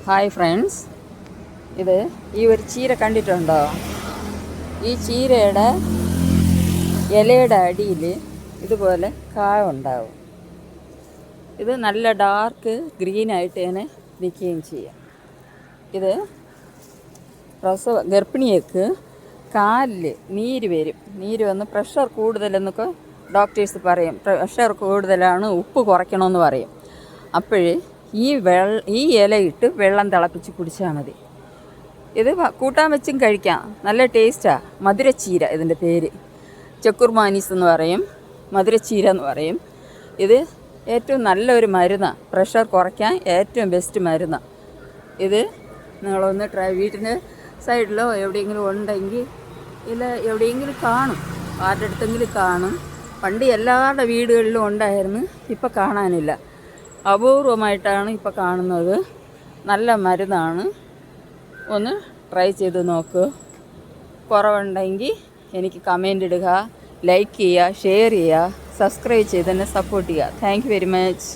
Hi friends, ഇത് ഈ ഒരു ചീര കണ്ടിട്ടുണ്ടോ? ഈ ചീരയുടെ ഇലയുടെ അടിയിൽ ഇതുപോലെ കായ ഉണ്ടാവും. ഇത് നല്ല ഡാർക്ക് ഗ്രീനായിട്ട് തന്നെ നിൽക്കുകയും ചെയ്യാം. ഇത് ഗർഭിണിയൊക്കെ കാലിൽ നീര് വരും. നീര് വന്ന് പ്രഷർ കൂടുതലെന്നൊക്കെ ഡോക്ടേഴ്സ് പറയും. പ്രഷർ കൂടുതലാണ്, ഉപ്പ് കുറയ്ക്കണമെന്ന് പറയും. അപ്പോഴേ ഈ ഇലയിട്ട് വെള്ളം തിളപ്പിച്ച് കുടിച്ചാൽ മതി. ഇത് കൂട്ടാൻ വെച്ചും കഴിക്കാം, നല്ല ടേസ്റ്റാണ്. മധുരച്ചീര ഇതിൻ്റെ പേര്. ചക്കുർമാനീസ് എന്ന് പറയും, മധുരച്ചീര എന്ന് പറയും. ഇത് ഏറ്റവും നല്ലൊരു മരുന്നാണ്, പ്രഷർ കുറയ്ക്കാൻ ഏറ്റവും ബെസ്റ്റ് മരുന്നാണ്. ഇത് നിങ്ങളൊന്ന് വീട്ടിൻ്റെ സൈഡിലോ എവിടെയെങ്കിലും ഉണ്ടെങ്കിൽ ഇല്ല, എവിടെയെങ്കിലും കാണും, ആരുടെ അടുത്തെങ്കിലും കാണും. പണ്ട് എല്ലാവരുടെ വീടുകളിലും ഉണ്ടായിരുന്നു, ഇപ്പം കാണാനില്ല. അപൂർവമായിട്ടാണ് ഇപ്പോൾ കാണുന്നത്. നല്ല മരുന്നാണ്, ഒന്ന് ട്രൈ ചെയ്ത് നോക്ക്. കുറവുണ്ടെങ്കിൽ എനിക്ക് കമൻ്റ് ഇടുക, ലൈക്ക് ചെയ്യുക, ഷെയർ ചെയ്യുക, സബ്സ്ക്രൈബ് ചെയ്ത് എന്നെ സപ്പോർട്ട് ചെയ്യുക. Thank you very much.